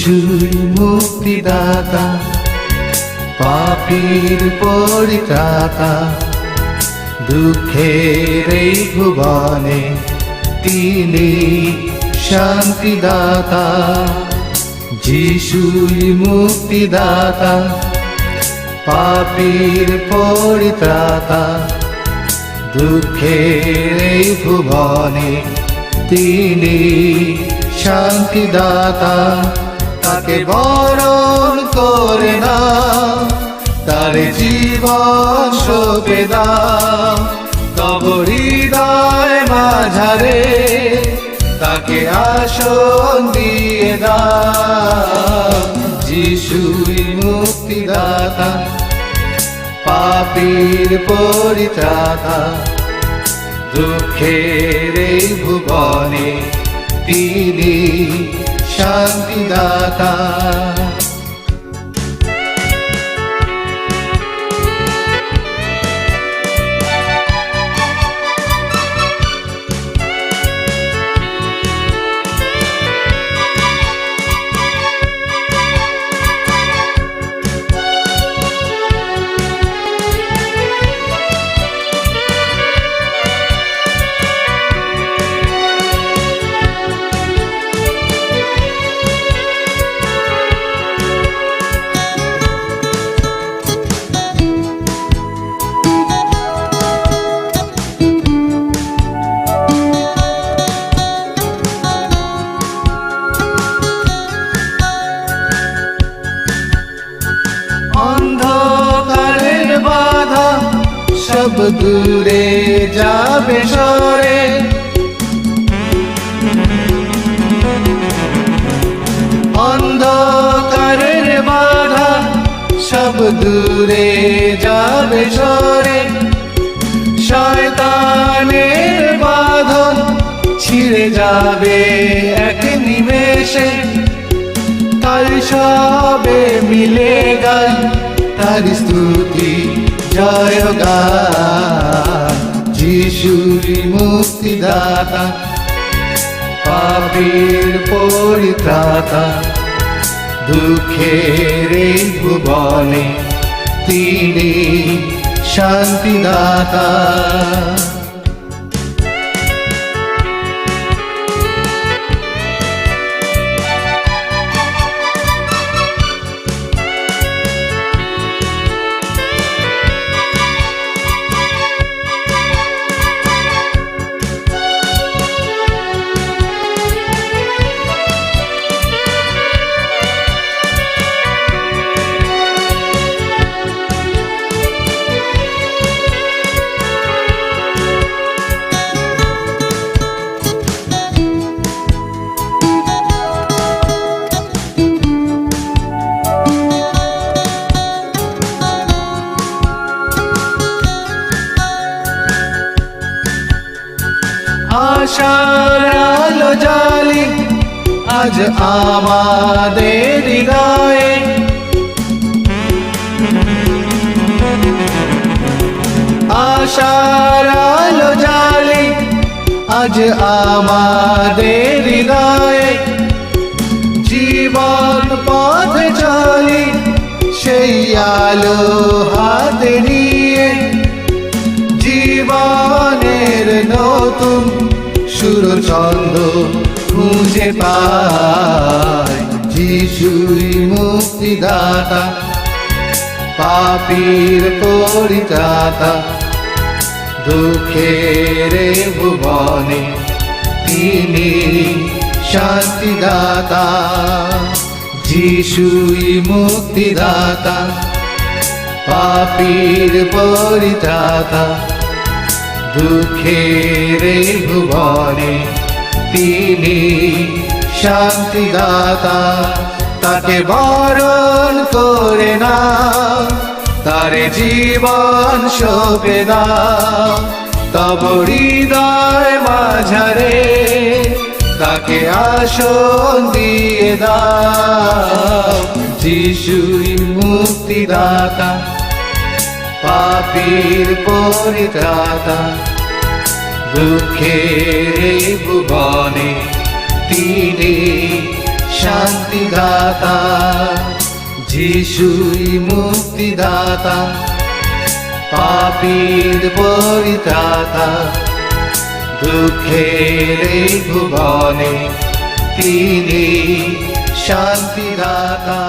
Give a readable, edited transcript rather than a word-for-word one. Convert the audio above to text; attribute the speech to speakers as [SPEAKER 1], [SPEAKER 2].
[SPEAKER 1] যিশুই মুক্তিদাতা, পাপীর পরিত্রাতা, দুঃখের এই ভুবনে তিনি শান্তিদাতা। যিশুই মুক্তিদাতা, পাপীর পরিত্রাতা, দুঃখের এই ভুবনে তিনি শান্তিদাতা। তাকে বরণ করে না, তার জীবন সঁপে দাও, তব হৃদয় মাঝারে তাকে আসন দিয়ে দাও। যিশুই মুক্তিদাতা, পাপীর পরিত্রাতা, দুঃখের এই ভুবনে তিনি শান্তিদাতা। অন্ধকারের বাধা সব দূরে যাবে সরে, অন্ধকারের বাধা সব দূরে যাবে সরে, শয়তানের বাঁধন ছিঁড়ে যাবে এক নিমেষে। তাই সবে মিলে গান তার স্তুতি জয় গান। যিশুই মুক্তিদাতা, পাপীর পরিত্রাতা, দুঃখের এই ভুবনে তিনি শান্তিদাতা। আশার আলো জ্বালি আজ আমাদের হৃদয়ে, আশার আলো জ্বালি আজ আমাদের হৃদয়ে। জীবন পথে চলি সেই আলো হাতে নিয়ে, জীবনের নতুন সুর ছন্দ খুঁজে পাই। যিশুই মুক্তিদাতা, পাপীর পরিত্রাতা, দুঃখের ভুবনে তিনি শান্তিদাতা। যিশুই মুক্তিদাতা, পাপীর পরিত্রাতা, দুঃখের ভুবনে তিনি শান্তিদাতা। তাকে বরণ করে না, তার জীবন সঁপে দাও, তব হৃদয় মাঝারে তাকে আসন দিয়ে দাও। যিশুই মুক্তিদাতা, পাপীর পরিত্রাতা, দুঃখের ভুবনে তিনি শান্তিদাতা, যিশুই মুক্তিদাতা, পাপীর পরিত্রাতা, দুঃখের এই ভুবনে তিনি শান্তিদাতা।